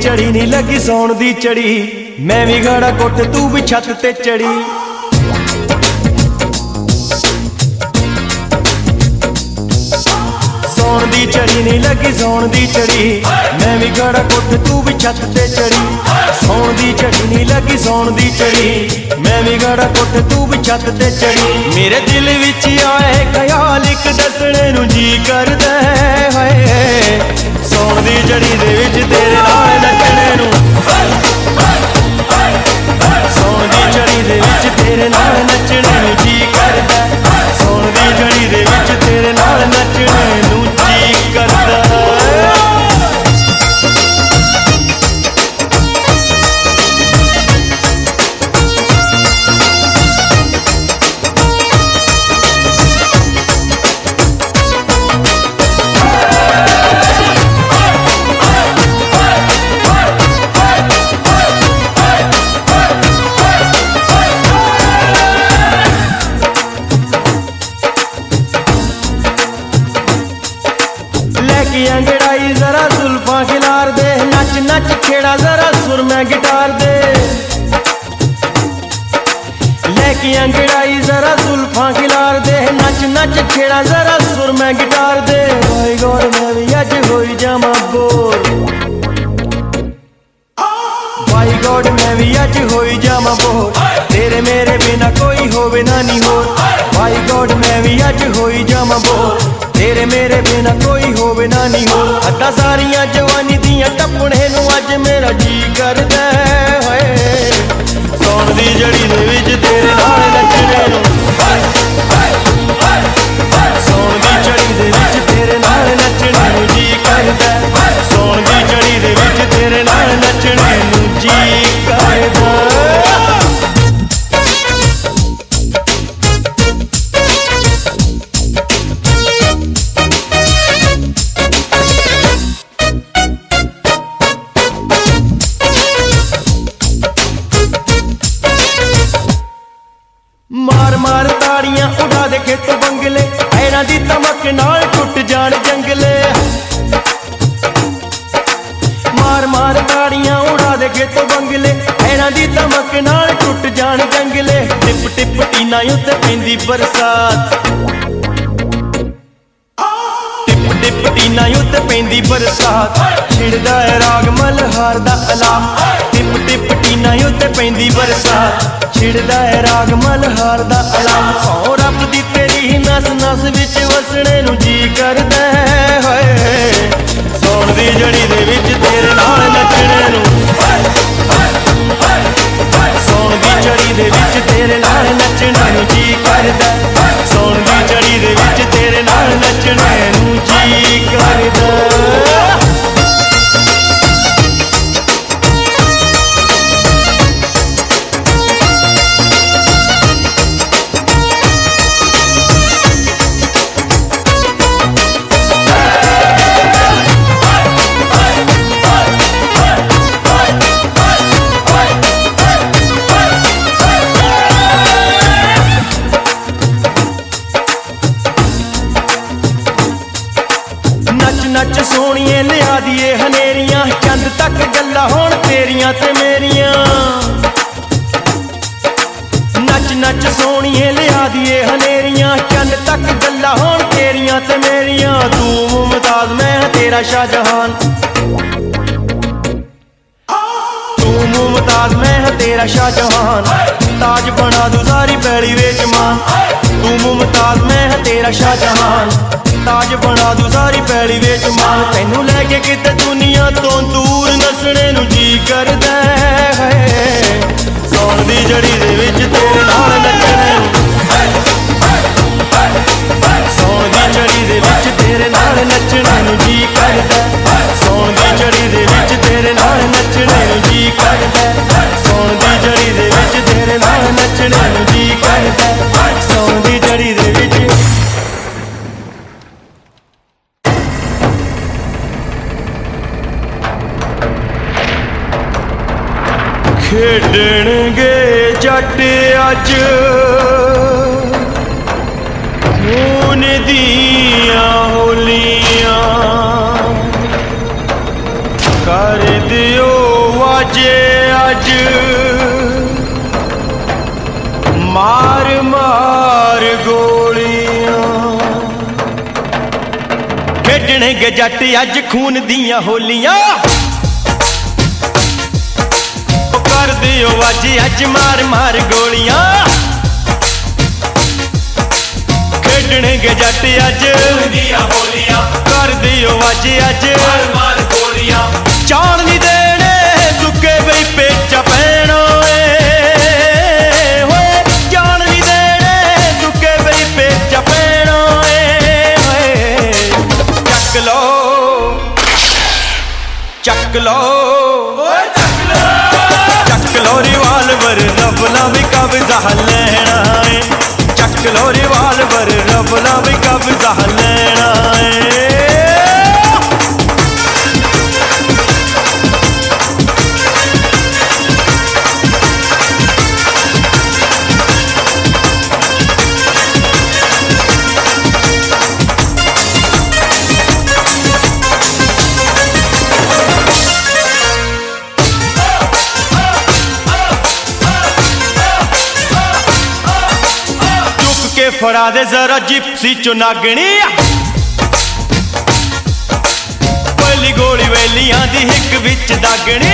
चढ़ी नहीं लगी सौण दी चढ़ी, मैं भी गाड़ा कोट तू भी छत ते चढ़ी। सौण दी चढ़ी नहीं लगी सौण दी चढ़ी, मैं भी गाड़ा कोट तू भी छत ते चढ़ी। सौण दी चढ़ी नहीं लगी सौण दी चढ़ी, मैं भी गाड़ा कोट तू भी छत ते चढ़ी। मेरे दिल विच आए ख्याल इक दसणे नूं जी करदा है, सौण दी चढ़ी दे विच तेरे नाल नचणे नूं। सौण दी चढ़ी दे विच तेरे नाल नचणे नूं जी करदा, सौण दी चढ़ी दे विच तेरे नाल नचणे नूं जी करदा। अंगड़ाई जरा जुल्फा खिलार दे, नच नच खेड़ा जरा सुर में गिटार दे। लेके अंगड़ाई जरा जुल्फा खिलार दे, नच नच खेड़ा जरा सुर में गिटार दे। भाई गौर मैं भी अज होई जामा बोर, भाई गॉड मैं भी अज होई जामा बोर, तेरे मेरे बिना कोई होवे ना नी होर। भाई गॉड मैं भी अज होई जामा बोर, तेरे मेरे बिना कोई होवे ना नी हो। अद्धा सारियां जवानी दियां टप्पणे नूं अज मेरा जी करदा है, सौण दी जड़ी दे विच तेरे नाल नचणे नूं। सौण दी जड़ी दे विच तेरे नाल नचणे नूं जी करदा, सौण दी जड़ी दे विच तेरे नाल नचणे नूं जी करदा। मार मार ताड़ियां उड़ा दे खेत बंगले, ऐना दी तमक नाल टुट जान जंगले। मार मार ताड़ियां उड़ा दे खेत बंगले, ऐना दी तमक नाल टुट जान जंगले। टिप टिप टीना उत्ते पैंदी बरसात, टिप टिप टीना उत्ते पैंदी बरसात, छिड़दा है राग मल्हार दा अलाप। टिप टिप टीना उत्ते पैंदी बरसात, छिड़दा है राग मल्हार दा अलाप। सौ रब दी तेरी नस नस विच वसणे नूं जी करदा है, सौण दी जड़ी दे विच तेरे नाल नचणे नूं। सौण दी जड़ी दे विच तेरे नाल नचणे नूं जी करदा, सौण दी जड़ी दे विच तेरे नाल नचणे नूं जी करदा। नच सोहणिए लिया दिए हनेरियां, चंद तक गल्लां होण तेरियां ते मेरियां। नच नच सोहणिए लिया दिए हनेरियां, चंद तक गल्लां होण तेरियां ते मेरियां। तू मुमताज मैं तेरा शाहजहान, तू मुमताज मैं तेरा शाहजहान, ताज बना दूं सारी पैड़ी विच मान। तू मुमताज मैं तेरा शाहजहान, ताज बना दूं सारी पैड़ी विच मान। तैनू लैके किते दुनिया तो दूर नसणे नूं जी करदा है, सौण दी जड़ी दे विच तेरे नाल नचणे नूं। सौण दी जड़ी दे विच तेरे नाल नचणे नूं जी करदा, सौण दी जड़ी दे विच तेरे नाल नचणे नूं जी करदा, सौण दी जड़ी दे विच तेरे नाल नचणे नूं जी करदा, सौण दी जड़ी दे विच। खेडणगे जट अज खून दियां होलियां कर दियो वाजे अज मार मार गोलियां खेडने गे जट अज खून दियां होलियां कर दियो वाजे अज मार मार गोलियां खेडने गे जट अज होलियां कर दियो वाजे अज मार मार गोलियां चाण नहीं देने सुके बई पेचा पैणो चाण नहीं देने सुके बई पेचा पैणो चक लो चक लो चक लो रिवाल्वर रबला भी कब्जा लेना है चक लो रिवाल्वर रबला भी कब्जा लेना है फड़ा दे जरा जिप्सी चुनागनी पहली गोली वेलियां दी हिक विच दागनी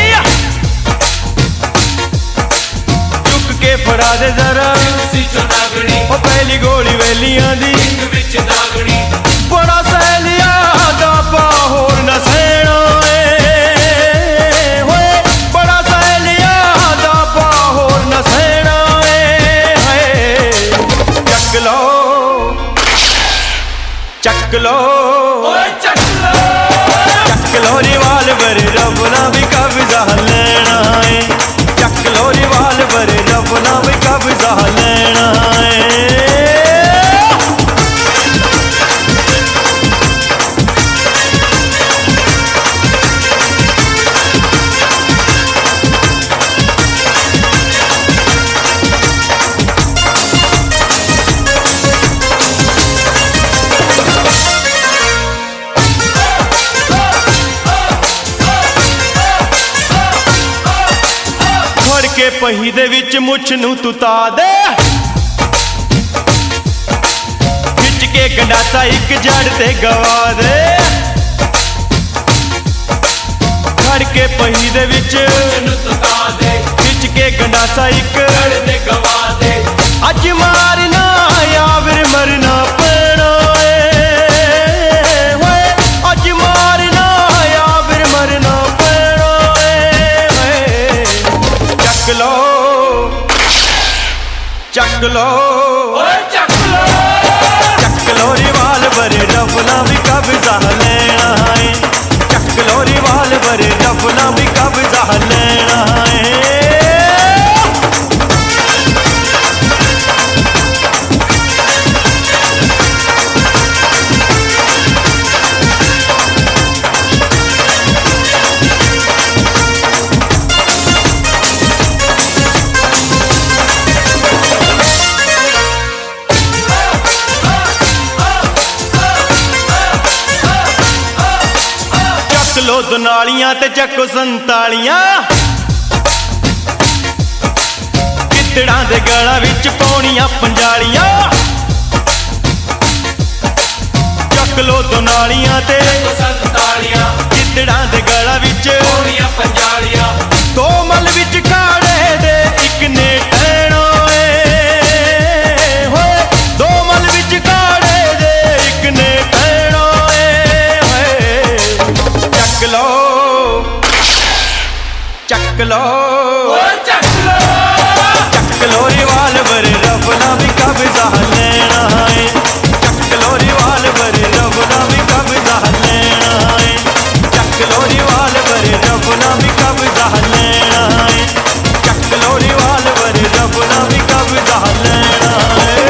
चुक के फड़ा दे जरा जिप्सी चुनागनी पहली गोली वेलियां दी हिक विच दागनी बड़ा सहेलिया दा होर न सेणो बड़ा सहेलिया दा होर न सेणो चक लो चक लो चक लो रिवाल्वर रबना भी कब्जा लेना है चक लो रिवाल्वर रबना भी कब्जा लेना है के पही दे विच मुछ नू तू ता दे खिच के गंडासा एक जड़ ते गवा दे खड़ के पही दे विच खिच के गंडासा एक जड़ ते गवा दे अज मारना या फिर मरना पैना अज मारना या फिर मरना पैना चक लो चक लो चक लो रिवाल्वर रबना भी कब्जा लेना है चक लो रिवाल्वर रबना भी कब्जा लेना है लो दुनालियां ते चको संतालियां कितड़ा दे गला विच पौनियां पंजालियां चक लो दुनालियां ते संतालियां कितड़ा दे गला विच पौनियां पंजालियां दो मल विच काड़े दे इक ने टैणो दो मल विच काड़े दे इक ने टैणो चक लो चक लो चक लो रिवाल्वर रबना भी कब्जा लेना है चक लो रिवाल्वर रबना भी कब्जा लेना है चक लो रिवाल्वर रबना भी कब्जा लेना है चक लो रिवाल्वर रबना भी कब्जा लेना है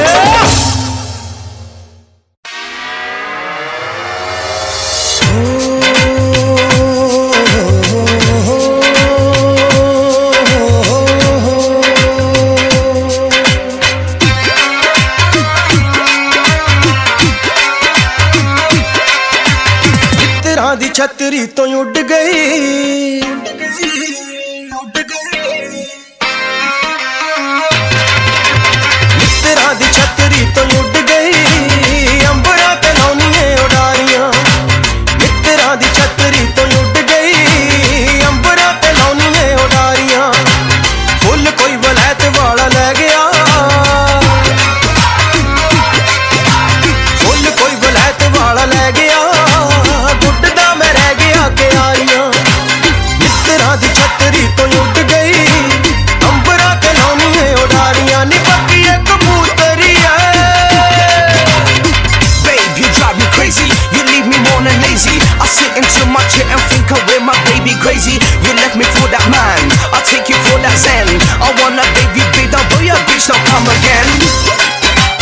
crazy. You left me for that man, I'll take you for that zen. I wanna baby, baby, don't do your bitch, don't come again.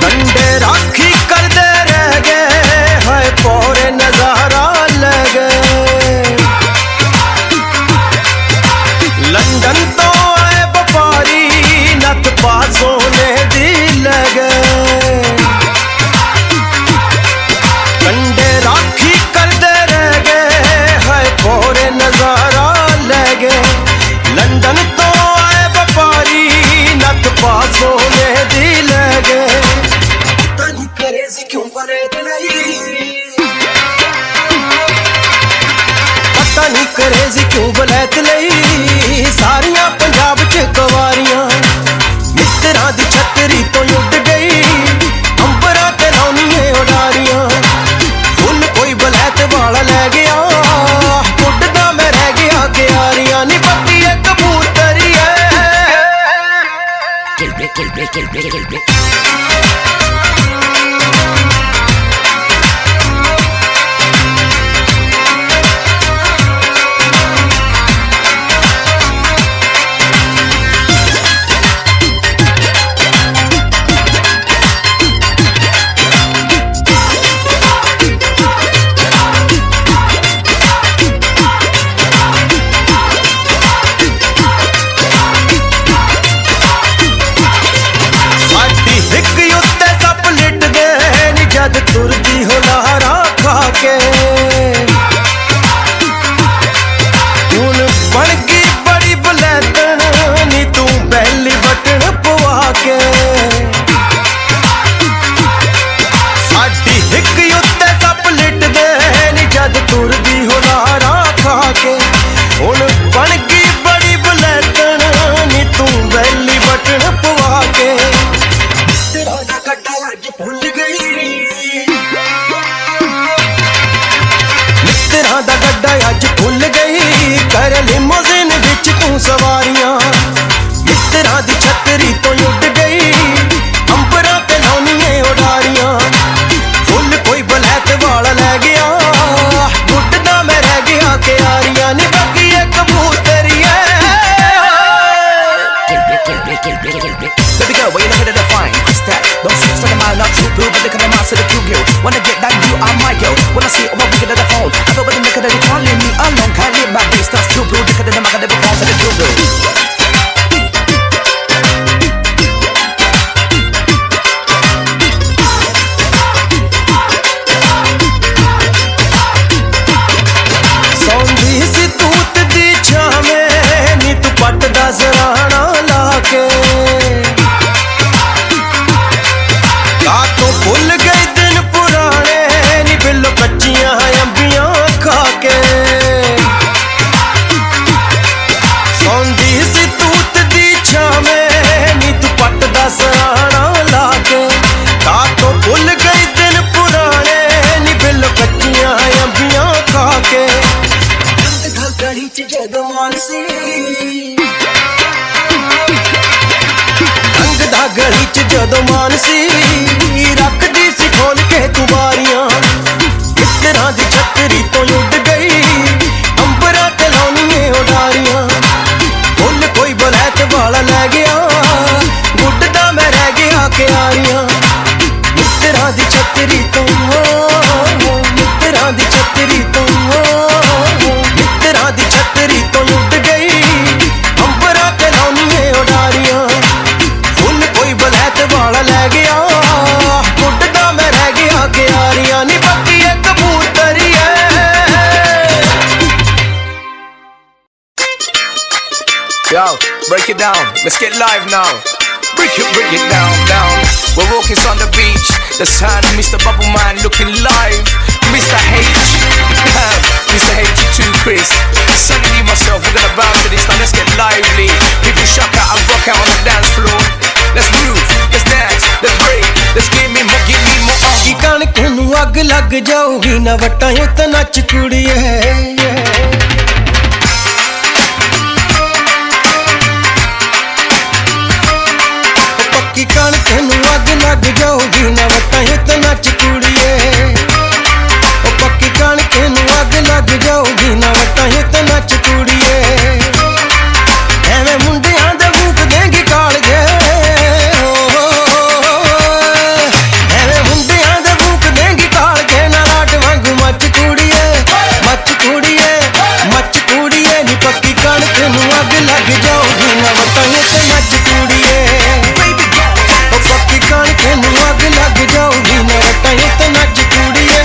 डंडे राखी करते रह गए है पोरे नजारा ले गए लंदन तो आए व्यापारी नत पासों ने दिल गए डंडे राखी करते रह गए है पोरे नजारा ले गए लंदन तो आए व्यापारी नत पासों ने दिल गए क्यों पता नहीं करेज़ी क्यों बलैत लई सारियां पंजाब च कवारियां मित्तरां दी छतरी तो उड़ गई अंबरां ते लाउनियां उडारियां फुल कोई बलैत वाला ले गया उड़दा मैं रह गया क्यारियां नी पक्की एक कबूतरी है जद तुरदी हो लहरा खा के हुन बन गई बड़ी बलैतन नी तू बैली बटन पवा के साडी हिक उत्ते सप लिट दे नी जद तुरदी हो लहरा खा के हुन बन गई बड़ी बलैतन नी तू बैली बटन पवा के तेरा कट्टा अज भुल गई मित्तरां दा गड्डा अज भुल गई कर लिमोजिन विच तू सवारियां मित्तरां दी छतरी तो उड़ गई अंबरां ते लाउनियां उडारियां फुल कोई बलैत वाला ले गया गुड्डदा मैं रह गया क्यारियां नी बाकी एक कबूतरी है Baby girl, where you looking at the fine? What's that? Don't say it's like a mile, not too blue, but look at the mouse of the cute girl. Wanna get that you, I might go. When I see it, I'm wicked at the phone. I go by the look at it, calling me alone. Can't leave my face, that's too blue. Look at the mouth of the phone, so the cute girl. सौंधी सी तूत दी छावें नी तू पट दा सराहना ला के कातों भुल गए दिन पुराने नी बिल्लो कच्चियां अंबियां खा के सौंधी सी तूत दी छावें नी तू पट दा सराहना ला के कातों भुल गए दिन पुराने नी बिल्लो कच्चियां अंबियां खा के गली च जदों मानसी रंग दा गली च जदों मानसी रखदी सी खोल के तू बारियां मित्तरां दी छतरी तो उड़ गई अंबरां ते लाउनियां उडारियां फुल कोई बलैत वाला ले गया गुड्डदा मैं रह गया क्यारियां मित्तरां दी छतरी तो मित्तरां दी छतरी तो मित्तरां दी छतरी तो उड़ गई अंबरां ते लाउनियां उडारियां फुल कोई बलैत वाला ले गया गुड्डदा मैं रह गया क्यारियां नी बाकी एक कबूतरी है Yo, break it down, let's get live now. Break it down. We're walking on the beach, the sun, Mr. Bubble Man looking live. Mr. H, Mr. H2 Chris, Sunny myself, we're gonna bounce to this now, let's get lively. People shock out and rock out on the dance floor. Let's move, let's dance, let's break, let's give me more की कणक नूं अग लग जाऊगी ना वटां उत नच कुड़िए कणक नूं अग लग जाऊगी ना वटां उत्ते नच कुड़िए ओ पक्की कणक नूं अग लग जाऊगी ना वटां उत्ते नच कुड़िए एवें मुंडियां दे भूख देंगी कालजे एवें मुंडियां दे भूख देंगी कालजे ना लाट वांगू मच कुड़िए नी पक्की कणक नूं अग लग जाऊगी ना वटां उत्ते नच कुड़िए ओ पक्की कणक नूं अग लग जाऊगी ना वटां उत्ते नच कुड़िए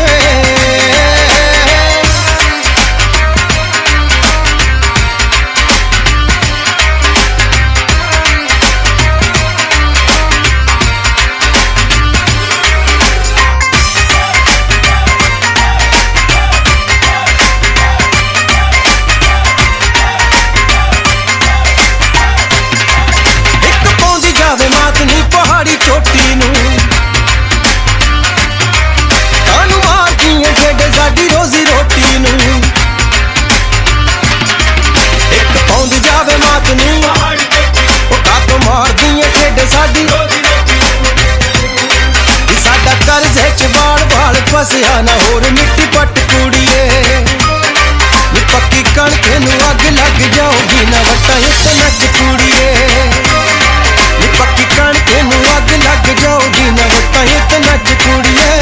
चोटी नूं कानू मारदियां खेडे साडी रोजी रोटी नूं एक पौंदी जावे मात नी ओ काको मारदियां खेडे साडी साडा कर्जे च बाल फसिया ना होर मिट्टी पट कुड़िए नी पक्की कणक नूं अग लग जाऊगी ना वटां उत्ते नच कुड़िए नी पक्की कणक नूं अग लग जाऊगी ना वटां उत्ते नच कुड़िए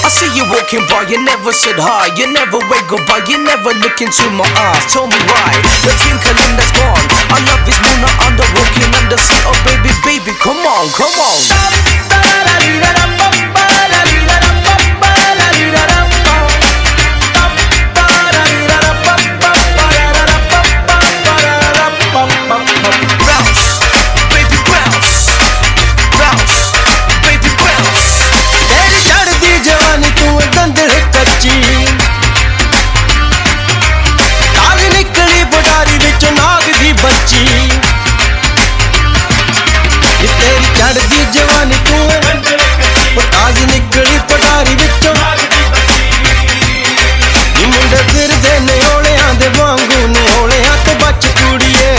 I see you walking by, you never said hi, you never wave goodbye, you never look into my eyes. Tell me why, the twinkling that's gone. I love this moon under walking under sea. Oh baby, baby, come on, come on. चढ़दी जवानी तू ताज निकली पटारी विचों मुंडे फिरदे न्योलियां दे वांगू न्योलियां तो बच कुड़िए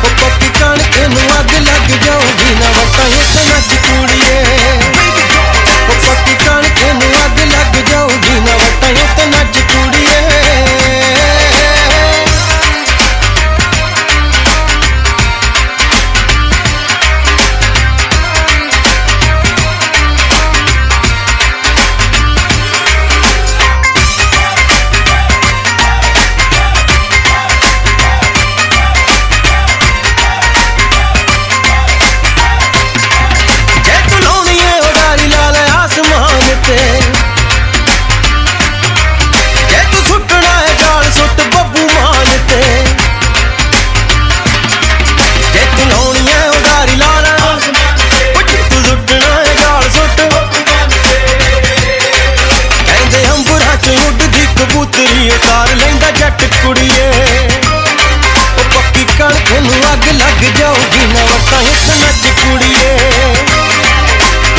ओ पक्की कणक नूं अग लग जाऊगी ना वटां उत्ते नच कुड़िए ओ पक्की कणक नूं अग लग जाऊगी ना वटां उत्ते नच कुड़िए उतार लैंदा जट कुड़िए ओ पक्की कणक नूं अग लग जाऊगी ना वटां उत्ते नच कुड़िए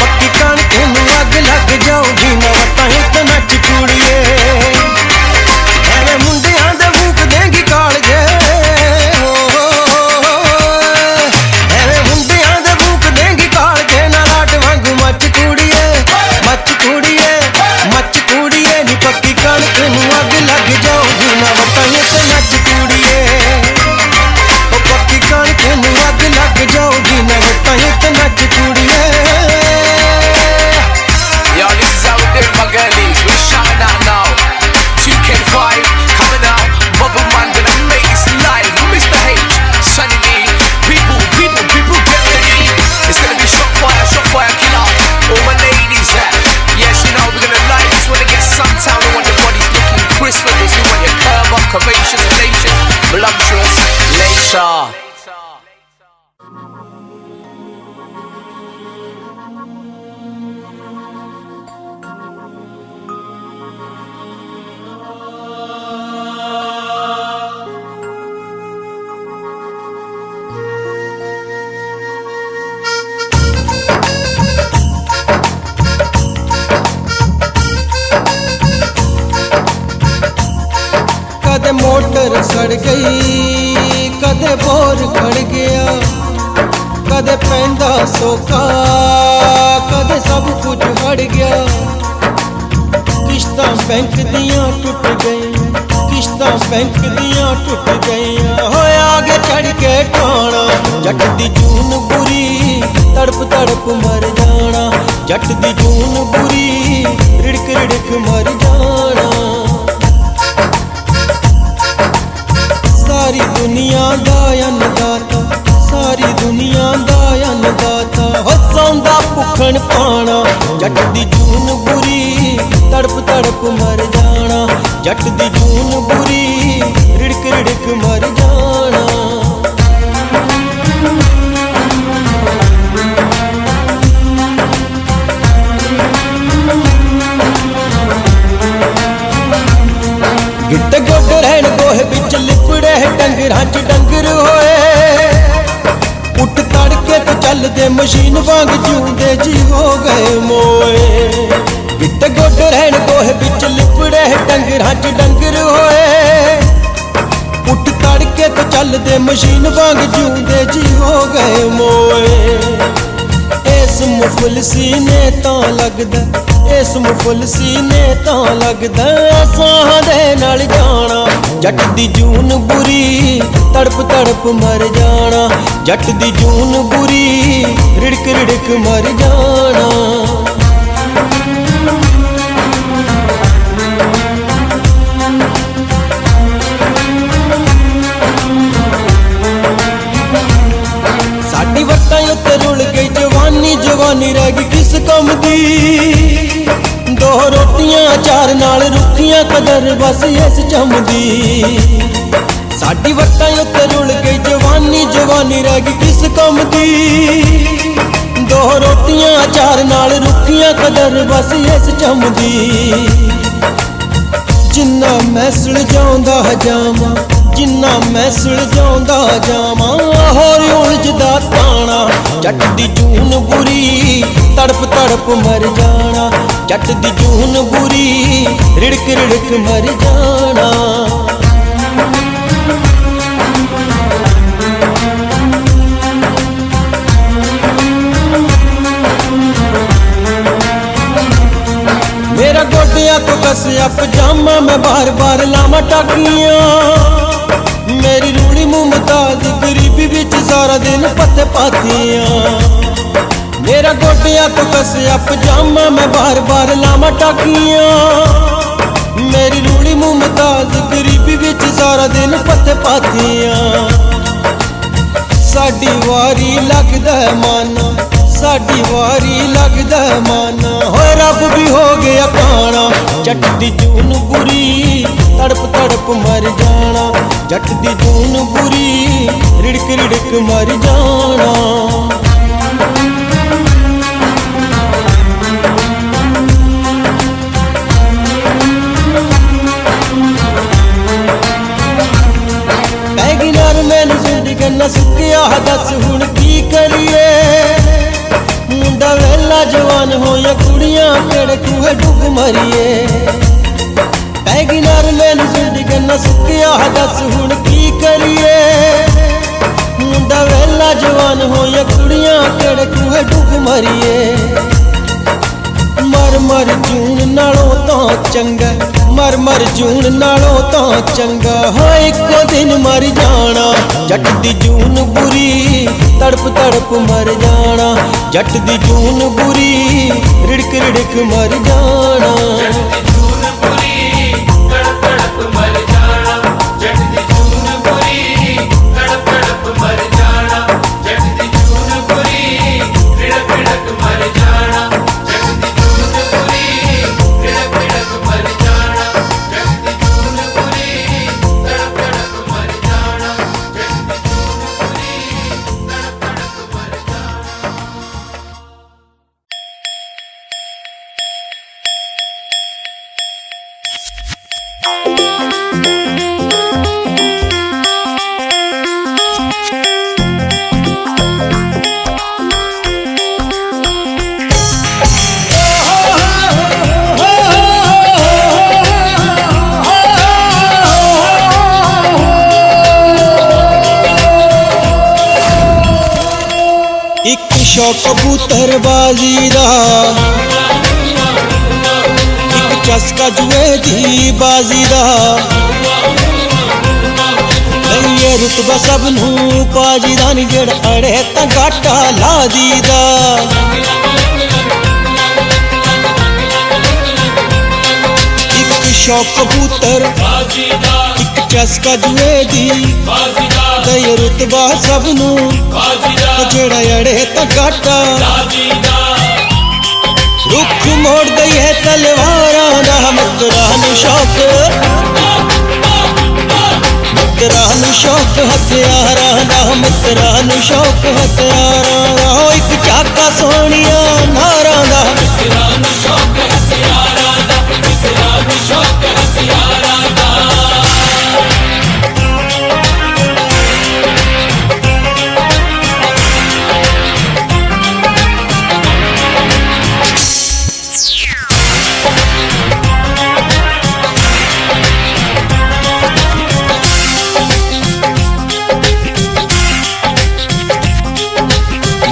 पक्की कणक नूं अग लग जाऊगी ना वटां उत्ते नच कुड़िए एवें मुंडियां दे भूख देंगी कालजे एवें मुंडियां दे भूख देंगी कालजे ना लाट वांगू मच कुड़िए नी पक्की कणक नूं अग लग जाऊगी ना वटां उत्ते नच कुड़िए ओ पक्की कणक नूं अग लग जाऊगी ना वटां उत्ते नच कुड़िए Yo, this is how we do it, my girlies. We're shouting out now. 2K5 coming out. Bubble Man gonna make this live. Mr. H, Sunny D. People, get ready. It's gonna be shot fire killer. All my ladies there. Yes, you know we're gonna live this. Wanna get suntown. We want your bodies looking crisp with this. We want your curve up, curvaceous, lacious, voluptuous, laser. कदे motor सड़ गई कदे bore खड़ गया कदे पैंदा सोका कदे सब कुछ हड़ गया किश्तां बैंक दियां टुट गई किश्तां बैंक दियां टुट गईयां होए आगे चढ़ के टाणा जट दी जून बुरी तड़प तड़प मर जाना जट दी जून बुरी रिड़क रिड़क मर जाना सारी दुनिया दा अन्नदाता सारी दुनिया दा अन्नदाता हो सौंदा भुखन पाना जट दी जून बुरी तड़प तड़प मर जाना जट दी जून बुरी रिड़क रिड़क मर जाना गिट्टे गोडे रहन गोहे बिच लिपड़े डंगरां च डंगर होए उठ तड़के तो चलदे मशीन वांग जूंदे जी हो गए मोए गिट्टे गोडे रहन गोहे बिच लिपड़े डंगरां च डंगर होए उठ तड़के तो चलदे मशीन वांग जूंदे जी हो गए मोए इस मुफलसी ने तां लगदा इस मुफलसी ने तां लगदा साह दे नाल जाना जट दी जून बुरी तड़प तड़प मर जाना जट दी जून बुरी रिड़क रिड़क मर जाना साडी वट्टां उत्ते रुल गई जवानी जवानी रह गई किस कम दी दो रोटियां चार नाल रुखियां कदर बस इस चमदी साडी वट्टां उत्ते रुल गई जवानी जवानी रह गई किस कम दी दो रोटियां चार नाल रुखियां कदर बस इस चमदी जिन्ना मैं सुलझाउंदा जावां जिन्ना मैं सुलझाउंदा जावां होर उलझदा ताना जट दी जून बुरी तड़प तड़प मर जाना जट दी जून बुरी रिड़क रिड़क मर जाना मेरा गोडिया तो कसया पजामा मैं बार बार लावा टाकियां मेरी रूड़ी मुमताज गरीबी बिच सारा दिन पत्ते पातियां मेरा गोडिया तो कसया पजामा मैं बार बार लावा टाकियां मेरी रूड़ी मुमताज गरीबी बिच सारा दिन पत्ते पातियां साडी वारी लगदा माना साडी वारी लगदा माना होए रब भी हो गया काना जट दी जून बुरी तड़प तड़प मर जाना जट दी जून बुरी रिड़क रिड़क मर जाना पैगी नार मैनू जिंदगी न सुकिया दस हुण की करिए मुंडा वेला जवान हो या कुड़ियां केड़े कुए डुब मरिए पैगी नार मैनू जिंदगी न सुकिया दस हुण की करिए मुंडा वेला जवान हो या कुड़ियां केड़े कुए डुब मरिए मर मर जून नालों तां चंगा मर मर जून नालों तां चंगा हाँ इको दिन मर जाना जट दी जून बुरी तड़प तड़प मर जाना जट दी जून बुरी रिड़क रिड़क मर जाना ਇੱਕ ਸ਼ੌਕ ਕਬੂਤਰਬਾਜ਼ੀ ਦਾ, ਇੱਕ ਚਸਕਾ ਜੂਏ ਦੀ ਬਾਜ਼ੀ ਦਾ। ਇਹ ਰੁਤਬਾ ਸਭ ਨੂੰ ਪਾਜੀ ਦਾ ਨੀ, ਜਿਹੜਾ ਅੜੇ ਤਾਂ ਗਾਟਾ ਲਾ ਦੀਦਾ। ਇੱਕ ਸ਼ੌਕ ਕਬੂਤਰ ਬਾਜ਼ੀ ਦਾ, ਇੱਕ ਚਸਕਾ ਜੂਏ ਦੀ ਬਾਜ਼ੀ ਦਾ, ਇਹ ਰੁਤਬਾ ਸਭ ਨੂੰ ਬਾਜ਼ੀ ਦਾ, ਜਿਹੜਾ ਅੜੇ ਤਾਂ ਗਾਟਾ। ਬਾਜ਼ੀ ਦਾ, ਰੁੱਖ ਮੋੜ ਗਈ ਹੈ ਤਲਵਾਰਾਂ ਦਾ, ਮਿੱਤਰਾਂ ਨੂੰ ਸ਼ੌਕ, ਮਿੱਤਰਾਂ ਨੂੰ ਸ਼ੌਕ ਹਥਿਆਰਾਂ ਦਾ, ਮਿੱਤਰਾਂ ਨੂੰ ਸ਼ੌਕ ਹਥਿਆਰਾਂ ਦਾ। ਓ ਇੱਕ ਚਾਕਾ ਸੋਹਣੀਆਂ ਨਾਰਾਂ ਦਾ, ਮਿੱਤਰਾਂ ਨੂੰ ਸ਼ੌਕ ਹਥਿਆਰਾਂ ਦਾ, ਮਿੱਤਰਾਂ ਨੂੰ ਸ਼ੌਕ ਹਥਿਆਰਾਂ ਦਾ।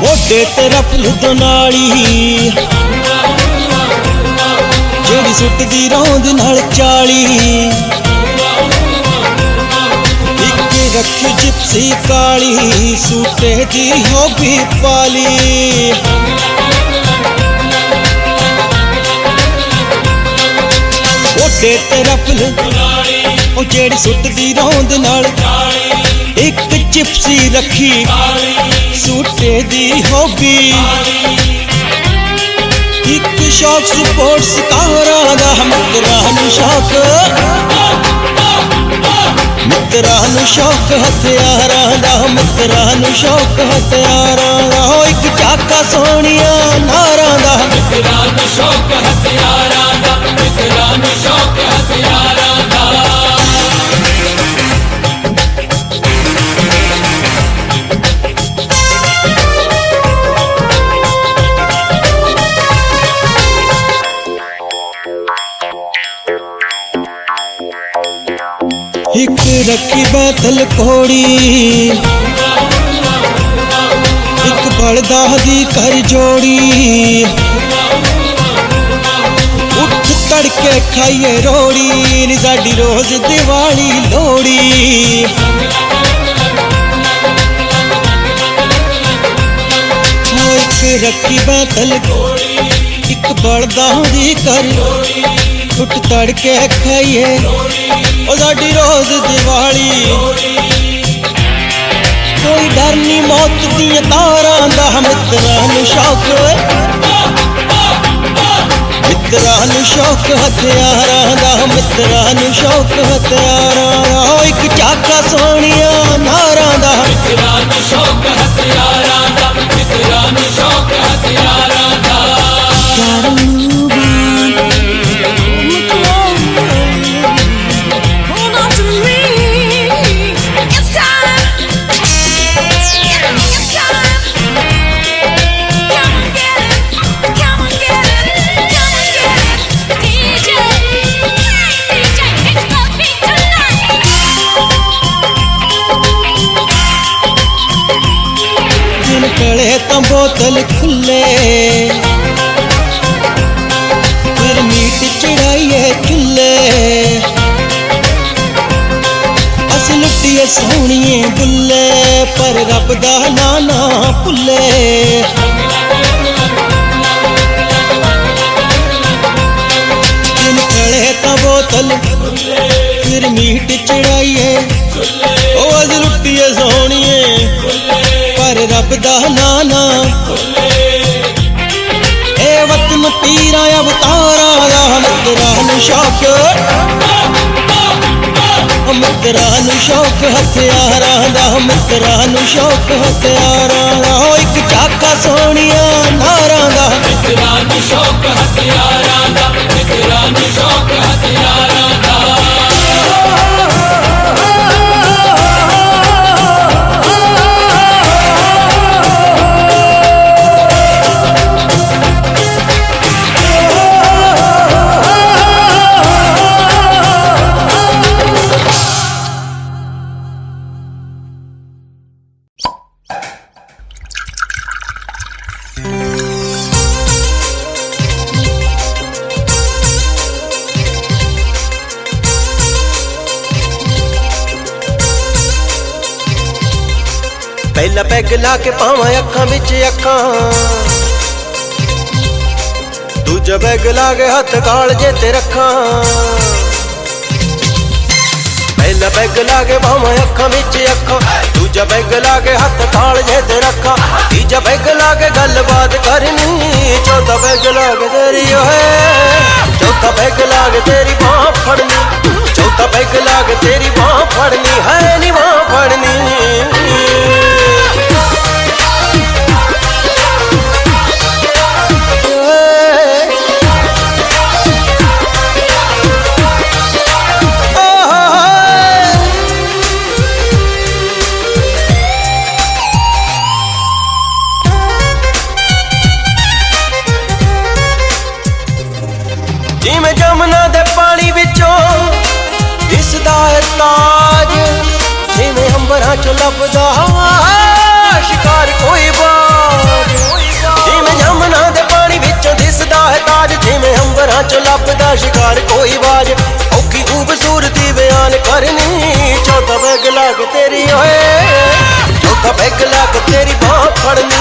ਮੋਢੇ ਤੇ ਰਫਲ ਦੋਨਾਲੀ, ਜਿਹੜੀ ਸੁੱਟਦੀ ਰੌਂਦ ਨਾਲ 40। ਇੱਕ ਰੱਖੀ ਜਿਪਸੀ ਕਾਲੀ, ਸੂਟੇ ਦੀ ਹੋਬੀ ਪਾਲੀ। ਮੋਢੇ ਤੇ ਰਫਲ ਉਹ ਜਿਹੜੀ ਸੁੱਟਦੀ ਰੌਂਦ ਨਾਲ, ਇੱਕ ਜਿਪਸੀ ਰੱਖੀ ਸੂਟੇ ਦੀ ਹੋਬੀ। ਇੱਕ ਸ਼ੌਕ ਸਪੋਰਟਸ ਕਾਰਾਂ ਦਾ, ਮਿੱਤਰਾਂ ਨੂੰ ਸ਼ੌਕ, ਮਿੱਤਰਾਂ ਨੂੰ ਸ਼ੌਕ ਹਥਿਆਰਾਂ ਦਾ, ਮਿੱਤਰਾਂ ਨੂੰ ਸ਼ੌਕ ਹਥਿਆਰਾਂ ਦਾ। ਓ ਇੱਕ ਚਾਕਾ ਸੋਹਣੀਆਂ ਨਾਰਾਂ ਦਾ, ਮਿੱਤਰਾਂ ਨੂੰ ਸ਼ੌਕ ਹਥਿਆਰਾਂ ਦਾ, ਮਿੱਤਰਾਂ ਨੂੰ ਸ਼ੌਕ ਹਥਿਆਰਾਂ ਦਾ। ਇੱਕ ਰੱਖੀ ਬੈਤਲ ਕੋੜੀ, ਇੱਕ ਬਲਦਾ ਦੀ ਕਰ ਜੋੜੀ। ਉੱਠ ਤੜਕੇ ਖਾਈਏ ਰੋੜੀ, ਨੀ ਸਾਡੀ ਰੋਜ਼ ਦੀਵਾਲੀ ਲੋੜੀ। ਇੱਕ ਰੱਖੀ ਬੈਤਲ ਕੋੜੀ, ਇੱਕ ਬਲਦਾ ਦੀ ਕਰ ਉੱਠ ਤੜਕੇ ਖਾਈਏ ਉਹ ਸਾਡੀ ਰੋਜ਼ ਦੀਵਾਲੀ। ਕੋਈ ਡਰ ਨੀ ਮੌਤ ਦੀਆਂ ਤਾਰਾਂ ਦਾ, ਮਿੱਤਰਾਂ ਨੂੰ ਸ਼ੌਕ, ਮਿੱਤਰਾਂ ਨੂੰ ਸ਼ੌਕ ਹਥਿਆਰਾਂ ਦਾ, ਮਿੱਤਰਾਂ ਨੂੰ ਸ਼ੌਕ ਹਥਿਆਰਾਂ ਦਾ। ਓ ਇੱਕ ਚਾਕਾ ਸੋਹਣੀਆਂ ਨਾਰਾਂ ਦਾ, ਮਿੱਤਰਾਂ ਨੂੰ ਸ਼ੌਕ ਹਥਿਆਰਾਂ ਦਾ, ਮਿੱਤਰਾਂ ਨੂੰ ਸ਼ੌਕ ਹਥਿਆਰਾਂ ਦਾ। Gotta move on, look along, hold on to me. It's time, it's time. Come on, get it, come on, get it, come on, get it. DJ, it's the beat tonight. ਦਿਨ ਕਲੇ ਤਾਂ ਬੋਤਲ ਖੁੱਲੇ, ਫਿਰ ਮੀਟ ਚੜਾਈਏ ਚੁੱਲੇ। ਅਸੀਂ ਲੁੱਟੀਏ ਸੋਹਣੀਏ ਬੁੱਲੇ, ਪਰ ਰੱਬ ਦਾ ਨਾਂ ਨਾ ਭੁੱਲੇ। ਦਿਨ ਕਲੇ ਤਾਂ ਬੋਤਲ ਫਿਰ ਮੀਟ ਚੜਾਈਏ, ਉਹ ਅਸੀਂ ਲੁੱਟੀਏ ਸੋਹਣੀਏ, ਪਰ ਰੱਬ ਦਾ ਨਾਂ ਨਾ। ਇਹ ਵਤਨ ਪੀਰਾਂ ਅਵਤਾਰਾਂ ਦਾ, ਮਿੱਤਰਾਂ ਨੂੰ ਸ਼ੌਕ, ਮਿੱਤਰਾਂ ਨੂੰ ਸ਼ੌਕ ਹਥਿਆਰਾਂ ਦਾ, ਮਿੱਤਰਾਂ ਨੂੰ ਸ਼ੌਕ ਹਥਿਆਰਾਂ ਦਾ। ਓ ਇੱਕ ਚਾਕਾ ਸੋਹਣੀਆਂ ਨਾਰਾਂ ਦਾ, ਮਿੱਤਰਾਂ ਨੂੰ ਸ਼ੌਕ ਹਥਿਆਰਾਂ ਦਾ, ਮਿੱਤਰਾਂ ਨੂੰ ਸ਼ੌਕ ਹਥਿਆਰਾਂ ਦਾ। ਪਹਿਲਾ ਪੈਗ ਲਾ ਕੇ ਪਾਵਾਂ ਅੱਖਾਂ ਵਿੱਚ ਅੱਖਾਂ, ਦੂਜਾ ਪੈਗ ਲਾ ਕੇ ਹੱਥ ਕਾਲਜੇ ਤੇ ਰੱਖਾਂ। ਪਹਿਲਾ ਪੈਗ ਲਾ ਕੇ ਪਾਵਾਂ ਅੱਖਾਂ ਵਿੱਚ ਅੱਖਾਂ, ਦੂਜਾ ਪੈਗ ਲਾ ਕੇ ਹੱਥ ਕਾਲਜੇ ਤੇ ਰੱਖਾਂ। ਤੀਜਾ ਪੈਗ ਲਾ ਕੇ ਗੱਲਬਾਤ ਕਰਨੀ, ਚੌਥਾ ਪੈਗ ਲਾ ਕੇ ਤੇਰੀ ਓਏ, ਚੌਥਾ ਪੈਗ ਲਾ ਕੇ ਤੇਰੀ ਬਾਂਹ ਫੜਨੀ, ਚੌਥਾ ਪੈਗ ਲਾ ਕੇ ਤੇਰੀ ਬਾਂਹ ਫੜਨੀ ਹੈ ਨੀ ਬਾਂਹ ਫੜਨੀ। ਜਿਵੇਂ ਜਮਨਾ ਦੇ ਪਾਣੀ ਵਿੱਚੋਂ ਦਿਸਦਾ ਹੈ ਤਾਜ, ਜਿਵੇਂ ਅੰਬਰਾਂ ਚੋਂ ਲੱਭਦਾ ਸ਼ਿਕਾਰ ਕੋਈ ਬਾਜ। ਜਿਵੇਂ ਜਮਨਾ ਦੇ ਪਾਣੀ ਵਿੱਚੋਂ ਦਿਸਦਾ ਹੈ ਤਾਜ, ਜਿਵੇਂ ਅੰਬਰਾਂ ਚੋਂ ਲੱਭਦਾ ਸ਼ਿਕਾਰ ਕੋਈ ਬਾਜ। ਔਖੀ ਖੂਬਸੂਰਤੀ ਬਿਆਨ ਕਰਨੀ, ਚੌਥਾ ਪੈਗ ਲਾ ਕੇ ਤੇਰੀ ਓਏ, ਚੌਥਾ ਪੈਗ ਲਾ ਕੇ ਤੇਰੀ ਬਾਂਹ ਫੜਨੀ,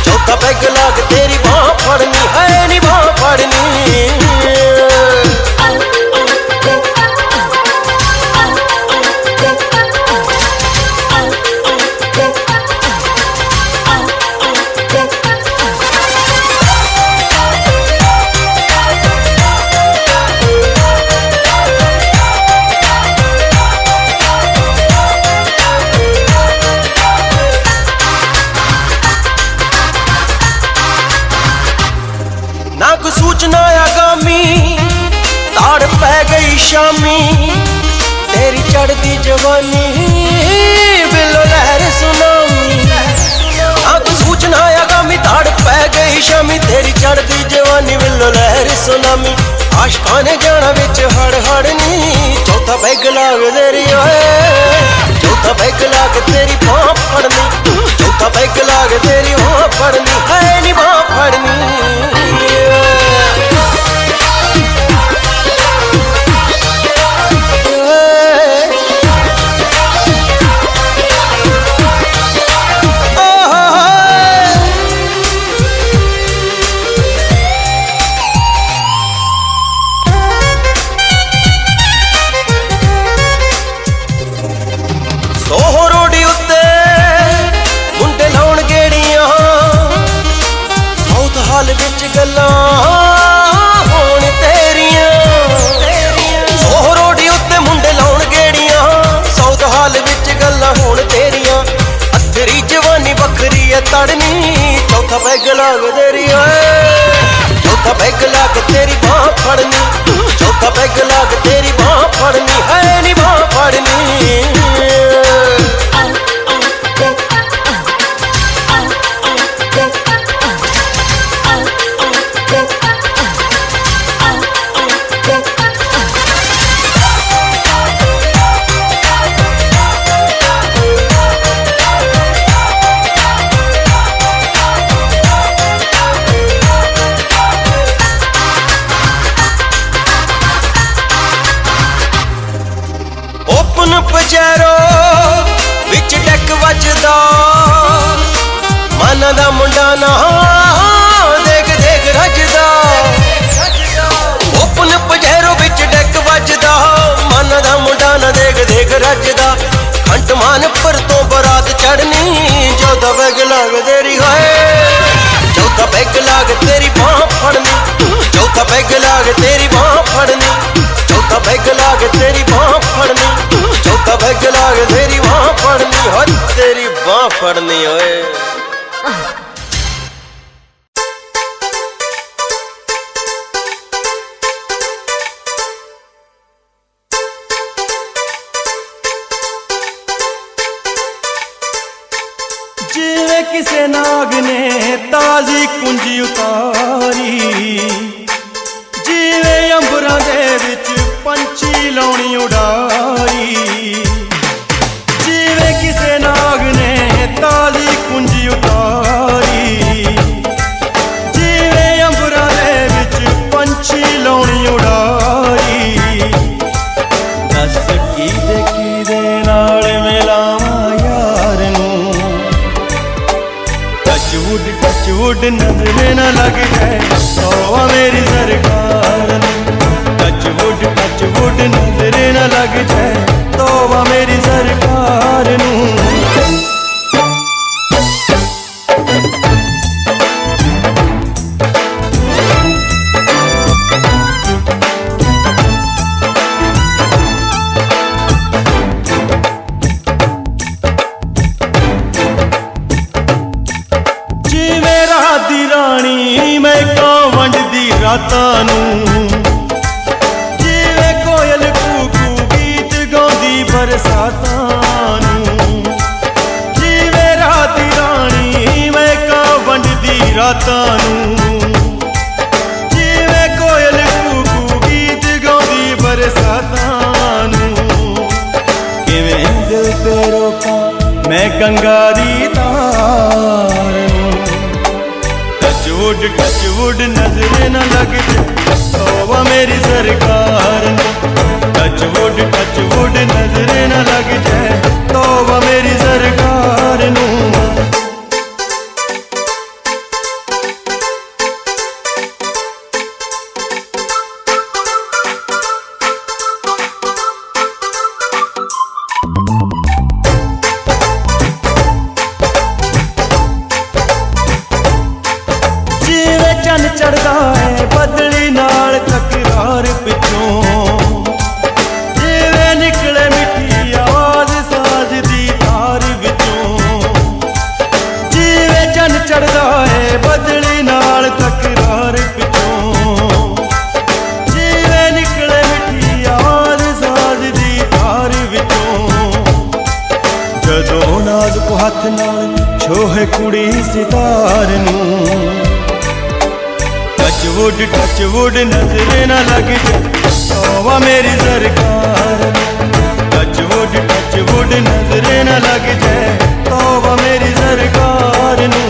ਚੌਥਾ ਪੈਗ ਲਾ ਕੇ ਤੇਰੀ ਬਾਂਹ ਫੜਨੀ ਹੈ ਨੀ ਬਾਂਹ ਫੜਨੀ। ना को सूचना आगामी, ताड़ पै गई शामी, तेरी चढ़ती जवानी बिलो लहर सुनामी। ना को सूचना आगामी, ताड़ पै गई शामी, तेरी चढ़ती जवानी बिलो लहर सुनामी। आशिकां ने जाना विच हड़ हड़ नी, चौथा पैग ला के तेरी ओए, चौथा पैग ला के तेरी बांह फड़नी, चौथा पैग ला के तेरी बांह फड़नी है नी बांह फड़नी। ਸੋਹਰੋੜੀ ਉੱਤੇ ਮੁੰਡੇ ਲਾਉਣ ਗੇੜੀਆਂ, ਸਾਊਥ ਹਾਲ ਵਿੱਚ ਗੱਲਾਂ ਹੋਣ ਤੇਰੀਆਂ। ਸੋਹਰੋੜੀ ਉੱਤੇ ਮੁੰਡੇ ਲਾਉਣ ਗੇੜੀਆਂ, ਸਾਊਥ ਹਾਲ ਵਿੱਚ ਗੱਲਾਂ ਹੋਣ ਤੇਰੀਆਂ। ਅੱਥਰੀ ਜਵਾਨੀ ਵੱਖਰੀ ਐ ਤੜਨੀ, ਚੌਥਾ ਪੈਗ ਲਾ ਕੇ ਤੇਰੀ ਓਏ, ਚੌਥਾ ਪੈਗ ਲਾ ਕੇ ਤੇਰੀ ਬਾਂਹ ਫੜਨੀ, ਚੌਥਾ ਪੈਗ ਲਾ ਕੇ ਤੇਰੀ ਬਾਂਹ ਫੜਨੀ ਹੈ ਨੀ ਬਾਂਹ ਫੜਨੀ। ਪਜੈਰੋ ਵਿੱਚ ਡੈਕ ਵੱਜਦਾ, ਮਨ ਦਾ ਮੁੰਡਾ ਨਾ ਦੇਖ ਦੇਖ ਰੱਜਦਾ। ਓਪਨ ਪਜੈਰੋ ਵਿੱਚ ਡੈਕ ਵੱਜਦਾ, ਮਨ ਦਾ ਮੁੰਡਾ ਨਾ ਦੇਖ ਦੇਖ ਰੱਜਦਾ। ਖੰਡ ਮਾਨਪੁਰ ਤੋਂ ਬਰਾਤ ਚੜਨੀ, ਚੌਥਾ ਪੈਗ ਲਾ ਕੇ ਤੇਰੀ ਹੋਏ, ਚੌਥਾ ਪੈਗ ਲਾ ਕੇ ਤੇਰੀ ਬਾਂਹ ਫੜਨੀ, ਚੌਥਾ ਪੈਗ ਲਾ ਕੇ ਤੇਰੀ ਬਾਂਹ ਫੜਨੀ, ਚੌਥਾ ਪੈਗ ਲਾ ਕੇ ਤੇਰੀ ਬਾਂਹ ਫੜਨੀ, ਚੌਥਾ ਪੈਗ ਲਾ ਕੇ ਤੇਰੀ ਬਾਂਹ ਫੜਨੀ ਹੋ ਤੇਰੀ ਬਾਂਹ ਫੜਨੀ ਓਏ। ਜਿਵੇਂ ਕਿਸੇ ਨਾਗ ਨੇ ਤਾਜ਼ੀ ਕੁੰਜੀ ਉਤਾਰੀ, ਜਿਵੇਂ ਅੰਬਰਾਂ ਦੇ ਵਿੱਚ ਪੰਛੀ ਲਾਉਣੀ ਉਡਾਰੀ। ਜਿਵੇਂ ਕਿਸੇ ਨਾਗ ਨੇ ਤਾਜ਼ੀ ਕੁੰਜੀ ਉਤਾਰੀ, ਜਿਵੇਂ ਅੰਬਰਾਂ ਦੇ ਵਿੱਚ ਪੰਛੀ ਲਾਉਣੀ ਉਡਾਰੀ। ਦੱਸ ਕਿਹਦੇ ਨਾਲ ਮਿਲਾਵਾਂ ਯਾਰ ਨੂੰ, टचवुड नजरे न लग जाए तौबा मेरी सरकार नू। टचवुड नजरे न लग जाए तौबा मेरी सरकार नू। जिवें रात दी रानी मैं कां वंडदी रातां नूं, जिवें कोयल कूकू गीत गाउंदी बरसातां नूं। जिवें रात दी रानी मैं कां वंडदी रातां नूं, जिवें कोयल कूकू गीत गाउंदी बरसातां नूं। किवें दिल ते रोकां मैं गंगा दी धार नूं। टचवुड नजरे न लग जाए तौबा मेरी सरकार नू। टचवुड नजरे न लग जाए तौबा मेरी सरकार नू। जिवें चन चढ़दा है बदली नाल तकरार पिछों, जिवें निकले मिठी आवाज साज दी तार विचों। जिवें चन चढ़दा है बदली नाल तकरार पिछों, जिवें निकले मिठी आवाज साज दी तार विचों। जदों नाजुक हथ नाल छोहे कुड़ी सितार नूं। टचवुड नजरे न लग जाए तौबा मेरी सरकार नू। टचवुड नजरे न लग जाए तौबा मेरी सरकार नू।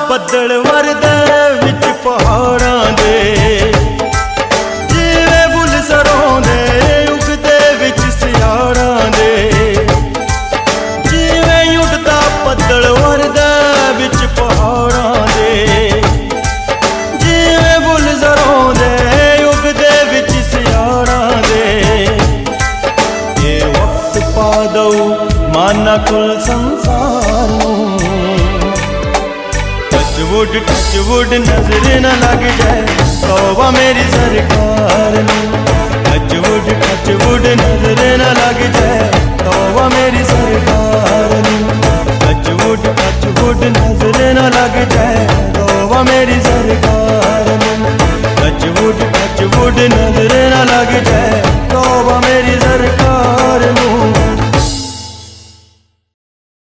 ਬੱਦਲ ਵਰਦੇ ਵਿੱਚ ਪਹਾੜਾਂ ਦੇ, ਜਿਵੇਂ ਬੁੱਲ ਸਰੋਂ ਦੇ ਉਗਦੇ ਵਿੱਚ ਸਿਆੜਾਂ ਦੇ। ਜਿਵੇਂ ਉੱਡਦਾ ਬੱਦਲ ਵਰਦੇ ਵਿੱਚ ਪਹਾੜਾਂ ਦੇ, ਜਿਵੇਂ ਬੁੱਲ ਸਰੋਂ ਦੇ ਉਗਦੇ ਵਿੱਚ ਸਿਆੜਾਂ ਦੇ। ਇਹ ਵਕਤ ਪਾ ਦਊ ਮਾਨਾ ਕੁਲ ਸੰਸਾਰ ਨੂੰ। टचवुड नजरे न लग जाए तौबा मेरी सरकार नू। टचवुड नजरे न लग जाए तौबा मेरी सरकार नू। टचवुड नजरे न लग जाए तौबा मेरी सरकार नू। टचवुड नजरे न लग जाए